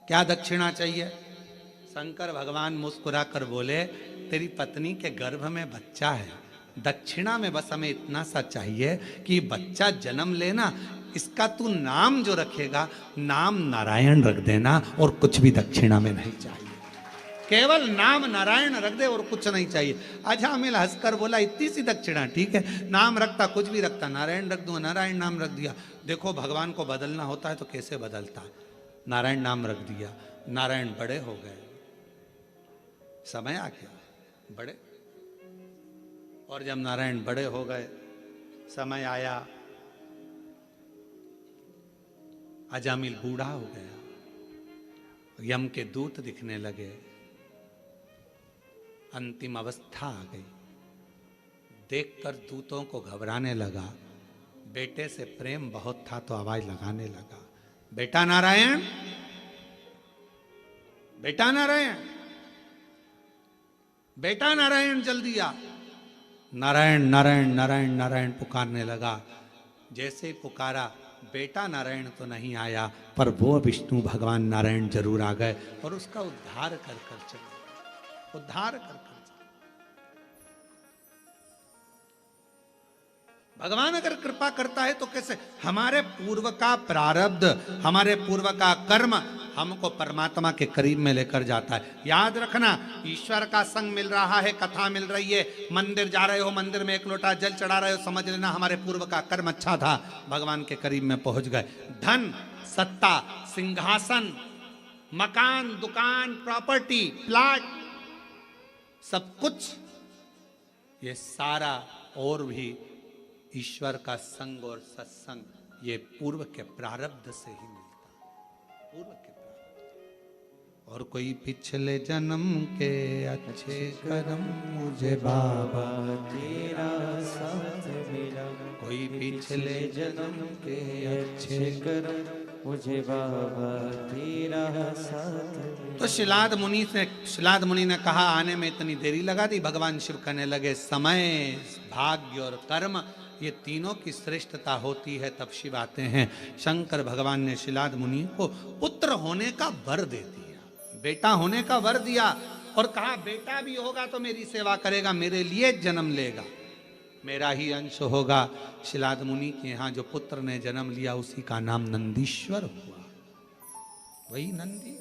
क्या दक्षिणा चाहिए? शंकर भगवान मुस्कुरा कर बोले तेरी पत्नी के गर्भ में बच्चा है, दक्षिणा में बस हमें इतना सा चाहिए कि बच्चा जन्म लेना, इसका तू नाम जो रखेगा नाम नारायण रख देना, और कुछ भी दक्षिणा में नहीं चाहिए, केवल नाम नारायण रख दे और कुछ नहीं चाहिए। अजामिल हंसकर बोला इतनी सी दक्षिणा ठीक है, नाम रखता कुछ भी रखता, नारायण रख दूंगा, नारायण नाम रख दिया। देखो भगवान को बदलना होता है तो कैसे बदलता है, नारायण नाम रख दिया। नारायण बड़े हो गए, समय आ गया बड़े, और जब नारायण बड़े हो गए, समय आया, अजामिल बूढ़ा हो गया, यम के दूत दिखने लगे, अंतिम अवस्था आ गई। देखकर दूतों को घबराने लगा, बेटे से प्रेम बहुत था तो आवाज लगाने लगा बेटा नारायण, बेटा नारायण, बेटा नारायण जल्दी आ। नारायण नारायण नारायण नारायण पुकारने लगा। जैसे ही पुकारा, बेटा नारायण तो नहीं आया पर वो विष्णु भगवान नारायण जरूर आ गए और उसका उद्धार कर कर चले, उद्धार कर कर चले। भगवान अगर कृपा करता है तो कैसे? हमारे पूर्व का प्रारब्ध, हमारे पूर्व का कर्म हमको परमात्मा के करीब में लेकर जाता है। याद रखना, ईश्वर का संग मिल रहा है, कथा मिल रही है, मंदिर जा रहे हो, मंदिर में 1 लोटा जल चढ़ा रहे हो, समझ लेना हमारे पूर्व का कर्म अच्छा था, भगवान के करीब में पहुंच गए। धन, सत्ता, सिंहासन, मकान, दुकान, प्रॉपर्टी, प्लाट, सब कुछ, ये सारा और भी ईश्वर का संग और सत्संग, ये पूर्व के प्रारब्ध से ही मिलता, पूर्व के प्रारब्ध। और कोई पिछले जन्म के अच्छे कर्म मुझे बाबा तेरा साथ मिला, कोई पिछले जन्म के अच्छे कर्म मुझे बाबा तेरा साथ मिला। तो शिलाद मुनि ने कहा आने में इतनी देरी लगा दी। भगवान शिव कहने लगे समय, भाग्य और कर्म, ये तीनों की श्रेष्ठता होती है तब शिव आते हैं। शंकर भगवान ने शिलाद मुनि को पुत्र होने का वर दे दिया, बेटा होने का वर दिया, और कहा बेटा भी होगा तो मेरी सेवा करेगा, मेरे लिए जन्म लेगा, मेरा ही अंश होगा। शिलाद मुनि के यहाँ जो पुत्र ने जन्म लिया उसी का नाम नंदीश्वर हुआ, वही नंदी।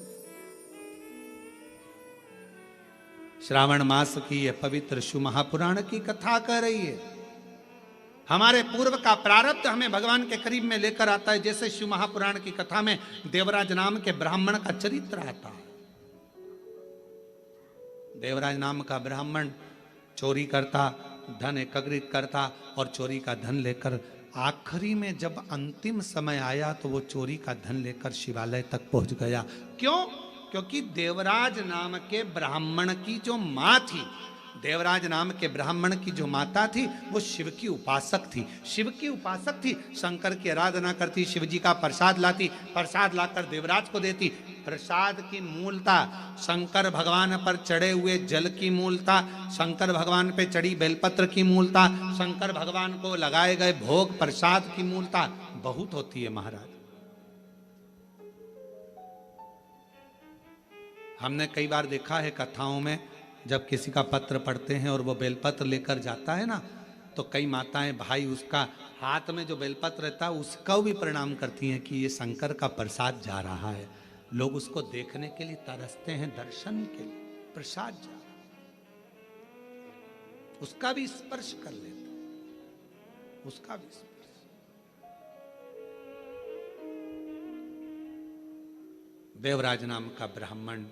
श्रावण मास की यह पवित्र शिव महापुराण की कथा कर रही है। हमारे पूर्व का प्रारब्ध हमें भगवान के करीब में लेकर आता है। जैसे शिव महापुराण की कथा में देवराज नाम के ब्राह्मण का चरित्र आता है। देवराज नाम का ब्राह्मण चोरी करता, धन एकत्रित करता और चोरी का धन लेकर आखिरी में जब अंतिम समय आया तो वो चोरी का धन लेकर शिवालय तक पहुंच गया। क्यों? क्योंकि देवराज नाम के ब्राह्मण की जो मां थी, देवराज नाम के ब्राह्मण की जो माता थी वो शिव की उपासक थी। शिव की उपासक थी, शंकर की आराधना करती, शिव जी का प्रसाद लाती, प्रसाद लाकर देवराज को देती। प्रसाद की मूलता शंकर भगवान पर चढ़े हुए जल की मूलता, शंकर भगवान पे चढ़ी बेलपत्र की मूलता, शंकर भगवान को लगाए गए भोग प्रसाद की मूलता बहुत होती है महाराज। हमने कई बार देखा है कथाओं में, जब किसी का पत्र पढ़ते हैं और वो बेलपत्र लेकर जाता है ना, तो कई माताएं भाई उसका हाथ में जो बेलपत्र रहता है उसका भी प्रणाम करती हैं कि ये शंकर का प्रसाद जा रहा है। लोग उसको देखने के लिए तरसते हैं, दर्शन के लिए, प्रसाद जा रहा है। उसका भी स्पर्श कर लेते हैं, उसका भी स्पर्श। देवराज नाम का ब्राह्मण,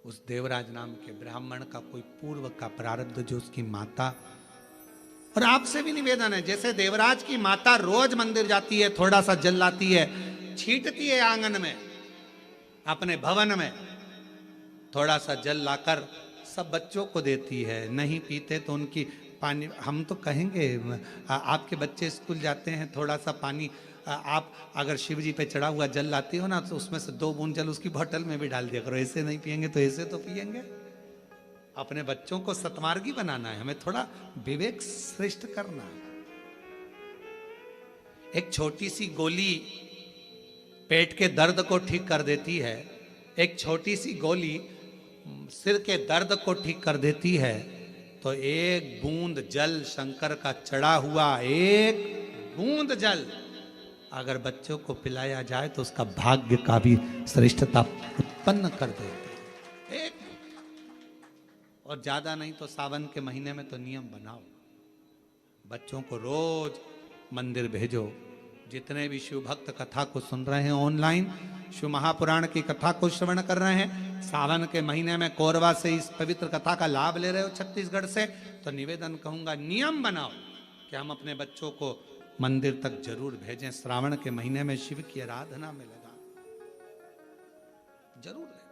उस देवराज नाम के ब्राह्मण का कोई पूर्व का प्रारब्ध जो उसकी माता, और आपसे भी निवेदन है, जैसे देवराज की माता रोज मंदिर जाती है, थोड़ा सा जल लाती है, छींटती है आंगन में, अपने भवन में थोड़ा सा जल लाकर सब बच्चों को देती है। नहीं पीते तो उनकी पानी, हम तो कहेंगे आपके बच्चे स्कूल जाते हैं, थोड़ा सा पानी आप अगर शिव जी पे चढ़ा हुआ जल लाती हो ना, तो उसमें से 2 बूंद जल उसकी बोतल में भी डाल दिया करो। ऐसे नहीं पिएंगे तो ऐसे तो पिएंगे। अपने बच्चों को सतमार्गी बनाना है, हमें थोड़ा विवेक श्रेष्ठ करना है। एक छोटी सी गोली पेट के दर्द को ठीक कर देती है, एक छोटी सी गोली सिर के दर्द को ठीक कर देती है। तो एक बूंद जल शंकर का चढ़ा हुआ, एक बूंद जल अगर बच्चों को पिलाया जाए तो उसका भाग्य का भी श्रेष्ठता उत्पन्न कर देते हैं। एक, और ज्यादा नहीं तो सावन के महीने में तो नियम बनाओ, बच्चों को रोज मंदिर भेजो। जितने भी शिव भक्त कथा को सुन रहे हैं ऑनलाइन, शिव महापुराण की कथा को श्रवण कर रहे हैं, सावन के महीने में कोरबा से इस पवित्र कथा का लाभ ले रहे हो छत्तीसगढ़ से, तो निवेदन कहूंगा नियम बनाओ कि हम अपने बच्चों को मंदिर तक जरूर भेजें। श्रावण के महीने में शिव की आराधना में लगा जरूर ले जाए।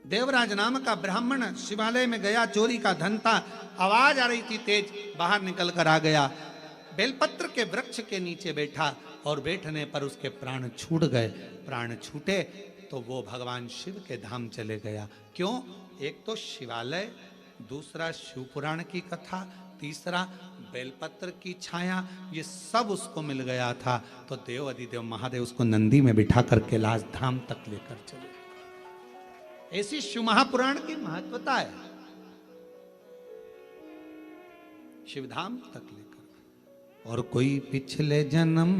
देवराज नाम का ब्राह्मण शिवालय में गया, चोरी का धन था, आवाज आ रही थी तेज, बाहर निकल कर आ गया, बेलपत्र के वृक्ष के नीचे बैठा और बैठने पर उसके प्राण छूट गए। प्राण छूटे तो वो भगवान शिव के धाम चले गया। क्यों? एक तो शिवालय, दूसरा शिव पुराण की कथा, तीसरा बेलपत्र की छाया, ये सब उसको मिल गया था। तो देव अधिदेव महादेव उसको नंदी में बिठा कर कैलाश धाम तक लेकर चले। ऐसी शिव महापुराण की महत्वता है, शिवधाम तक लेकर। और कोई पिछले जन्म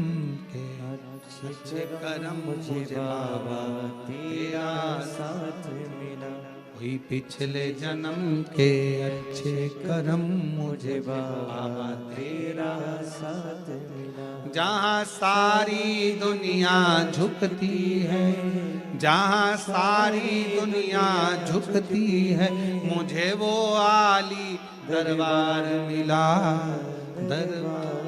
के अच्छे कर्म मुझे बाबा तेरा साथ मिला, कोई पिछले जन्म के अच्छे कर्म मुझे बाबा तेरा साथ मिला। जहाँ सारी दुनिया झुकती है, जहाँ सारी दुनिया झुकती है, मुझे वो आली दरबार मिला, दरबार।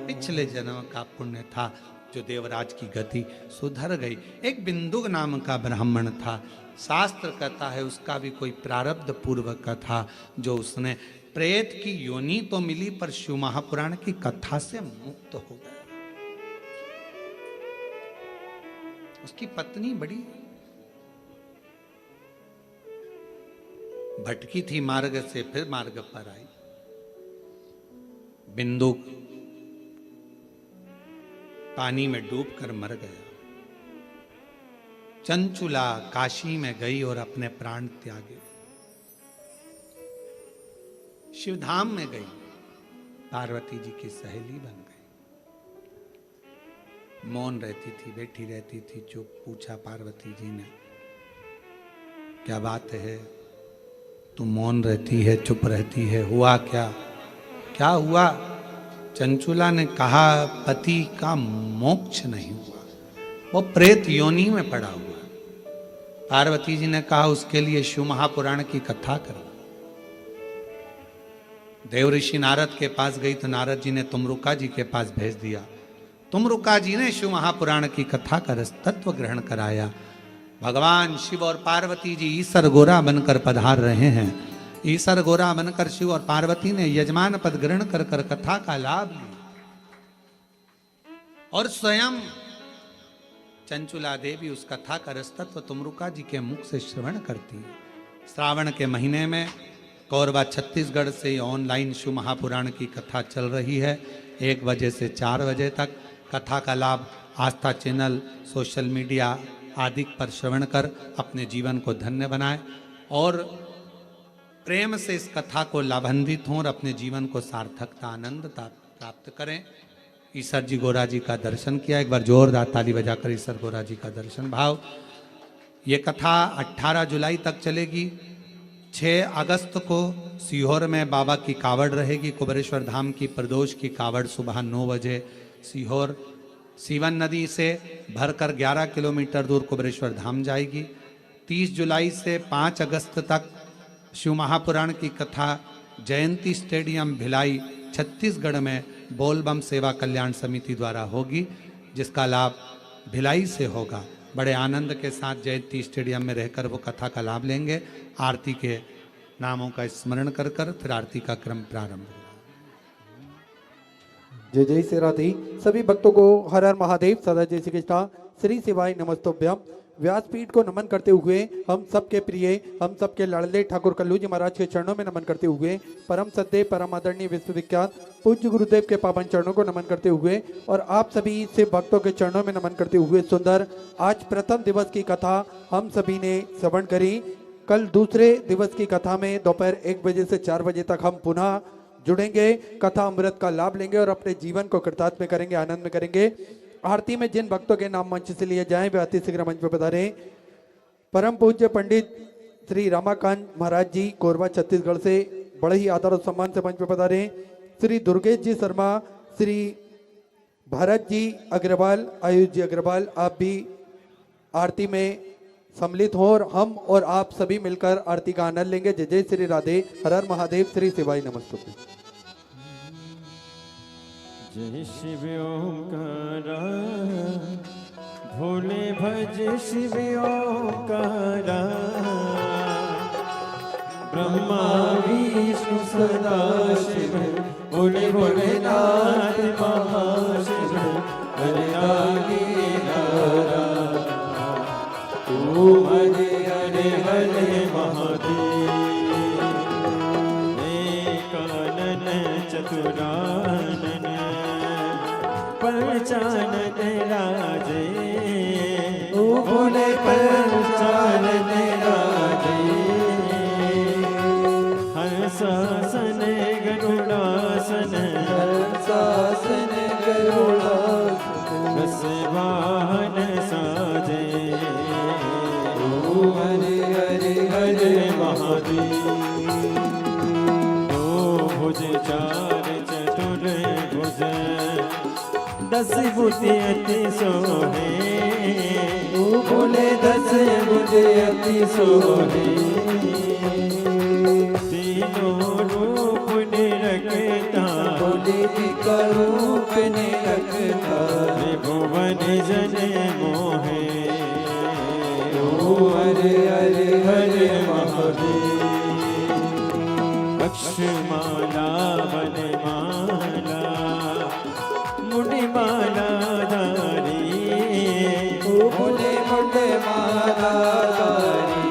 पिछले जन्म का पुण्य था जो देवराज की गति सुधर गई। एक बिंदु नाम का ब्राह्मण था, शास्त्र कहता है उसका भी कोई प्रारब्ध पूर्वक था, जो उसने प्रेत की योनि तो मिली पर शिव महापुराण की कथा से मुक्त हो गया। उसकी पत्नी बड़ी भटकी थी मार्ग से, फिर मार्ग पर आई। बिंदु पानी में डूबकर मर गया। चंचुला काशी में गई और अपने प्राण त्यागे, शिवधाम में गई, पार्वती जी की सहेली बन गई। मौन रहती थी, बैठी रहती थी, चुप। पूछा पार्वती जी ने, क्या बात है, तुम मौन रहती है, चुप रहती है, हुआ क्या? क्या हुआ? चंचुला ने कहा, पति का मोक्ष नहीं हुआ, वो प्रेत योनि में पड़ा हुआ। पार्वती जी ने कहा, उसके लिए शिव महापुराण की कथा करो। देवऋषि नारद के पास गई तो नारद जी ने तुमरुका जी के पास भेज दिया। तुमरुका जी ने शिव महापुराण की कथा का रस तत्व ग्रहण कराया। भगवान शिव और पार्वती जी ईसर गोरा बनकर पधार रहे हैं। ईसर गोरा बनकर शिव और पार्वती ने यजमान पद ग्रहण कर कर कथा का लाभ लिया और स्वयं चंचुला देवी उस कथा का रस तत्व तुमरुका जी के मुख से श्रवण करती है। श्रावण के महीने में कोरबा छत्तीसगढ़ से ऑनलाइन शिव महापुराण की कथा चल रही है। 1 बजे से 4 बजे तक कथा का लाभ आस्था चैनल, सोशल मीडिया आदि पर श्रवण कर अपने जीवन को धन्य बनाएं और प्रेम से इस कथा को लाभान्वित हों और अपने जीवन को सार्थकता आनंदता प्राप्त करें। ईसर जी गोरा जी का दर्शन किया। एक बार जोरदार ताली बजाकर ईसर गोरा जी का दर्शन भाव। ये कथा 18 जुलाई तक चलेगी। 6 अगस्त को सीहोर में बाबा की कावड़ रहेगी। कुबेरेश्वर धाम की प्रदोष की कावड़ सुबह 9 बजे सीहोर सीवन नदी से भरकर 11 किलोमीटर दूर कुबेरेश्वर धाम जाएगी। 30 जुलाई से 5 अगस्त तक शिव महापुराण की कथा जयंती स्टेडियम भिलाई छत्तीसगढ़ में बोलबम सेवा कल्याण समिति द्वारा होगी, जिसका लाभ भिलाई से होगा। बड़े आनंद के साथ जयंती स्टेडियम में रहकर वो कथा का लाभ लेंगे। आरती के नामों का स्मरण कर कर फिर आरती का क्रम प्रारंभ होगा। जय जय श्री राधे। सभी भक्तों को हर हर महादेव, सदा जय श्री कृष्णा, श्री शिवाय नमस्तोभ्यम। व्यासपीठ को नमन करते हुए हम सबके प्रिय, हम सबके लाडले ठाकुर कल्लू जी महाराज के चरणों में नमन करते हुए परम सद्देव, परम आदरणीय, विश्वविख्यात पूज्य गुरुदेव के पावन चरणों को नमन करते हुए और आप सभी से भक्तों के चरणों में नमन करते हुए सुंदर आज प्रथम दिवस की कथा हम सभी ने श्रवण करी। कल दूसरे दिवस की कथा में दोपहर 1 बजे से 4 बजे तक हम पुनः जुड़ेंगे, कथा अमृत का लाभ लेंगे और अपने जीवन को कृतार्थ में करेंगे, आनंद में करेंगे। आरती में जिन भक्तों के नाम मंच से लिए जाएं वे अति शीघ्र मंच पर पधारे। परम पूज्य पंडित श्री रामाकांत महाराज जी कोरबा छत्तीसगढ़ से बड़े ही आदर और सम्मान से मंच पर पधारे। श्री दुर्गेश जी शर्मा, श्री भरत जी अग्रवाल, आयुष जी अग्रवाल, आप भी आरती में सम्मिलित हो और हम और आप सभी मिलकर आरती का आनंद लेंगे। जय जय श्री राधे, हर हर महादेव, श्री शिवाय नमस्तुभ्यं। जय शिव ओंकारा, भोले भज शिव ओंकारा, ब्रह्मा विष्णु सदा शिव, भोले भोलेनाथ महाशिव, हरे आगे नारा, तू हरे हरे हरे महादेव, एकानन चतुरानन पंचानन राजे, ओ भोले पंचानन राजे, हंसासन गरुड़ासन, हंसासन गरुड़ासन, बसवाहन साजे, ओ हरे हरे हरे महादेव, दो भुज चार चतुर भुज, 10 भुज अति सोहे, ओ भोले 10 भुज अति सोहे, तीनों रूप निरखता, भोले जी का रूप निरखता, भुवन जन मोहे, ओ हरे हरे हरे महादेव, अक्षमाला वनमाला मुनिमाला धारी, ओ भोले मुंडे माला धारी,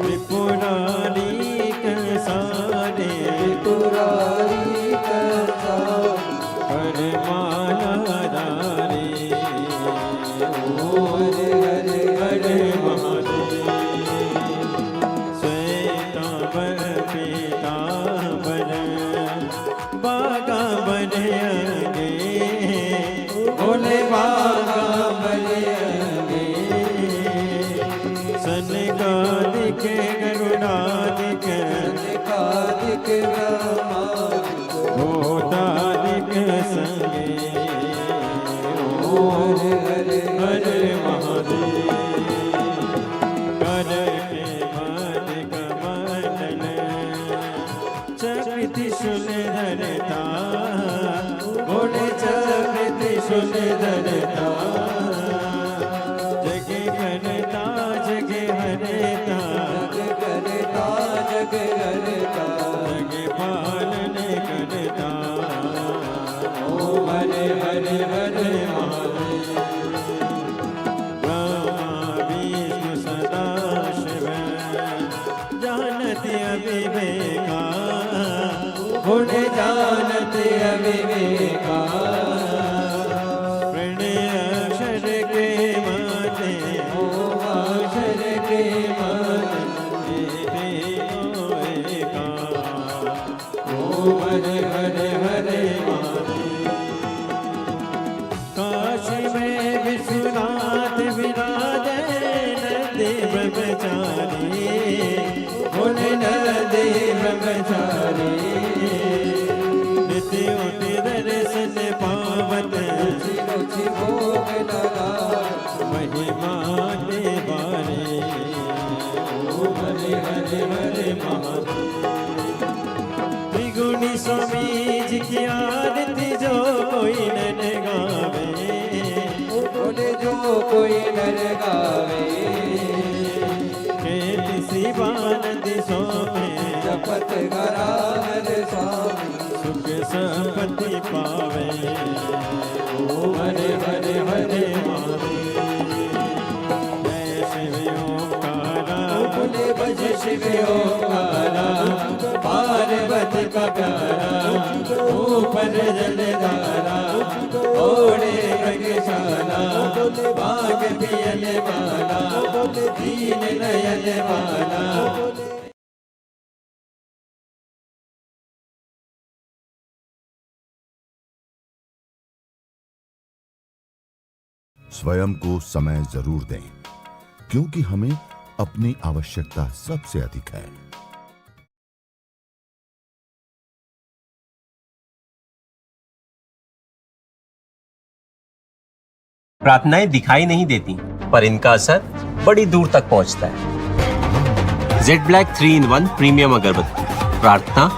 त्रिपुरारी कंसारे, त्रिपुरारी कंसारे, हरमाला धारी, ओ हरे हरे हरे महादेव, श्वेतांबर पीतांबर सुन धरता जग करता जग हरता जग करता जग हरता जग पालन करता ओम हरे हरे हरे महादेव ब्रह्मा विष्णु सदा शिव जानति अविवेका गुण जानते अविवेका प्रणय अक्षर के माने ओम अक्षर के माने एका ओम हरे हरे हरे महादेव काशी में विश्वनाथ विराजे नंदी ब्रह्मचारी गुण नदी ब्रह्मचारी नित्य उठि दर्शन पावत रुचि रुचि भोग लगा महिमा निवारे ओम हरे हरे हरे महादेव त्रिगुणी स्वामी जी की आरती जो कोई न गावे बोले जो कोई नर गावे केत शिवानंद सोमे जपत करा हर स्वामी सुख संपत्ति पावे ओम हरे हरे हरे जय शिव ओंकारा बोले भज शिव ओंकारा पार्वती का प्यारा ऊपर जलधारा ओढ़े मृगशाला बाग पियन वाला दीन नयन वाला स्वयं को समय जरूर दें, क्योंकि हमें अपनी आवश्यकता सबसे अधिक है। प्रार्थनाएं दिखाई नहीं देती, पर इनका असर बड़ी दूर तक पहुंचता है। जेड ब्लैक 3 in 1 प्रीमियम अगरबत्ती, प्रार्थना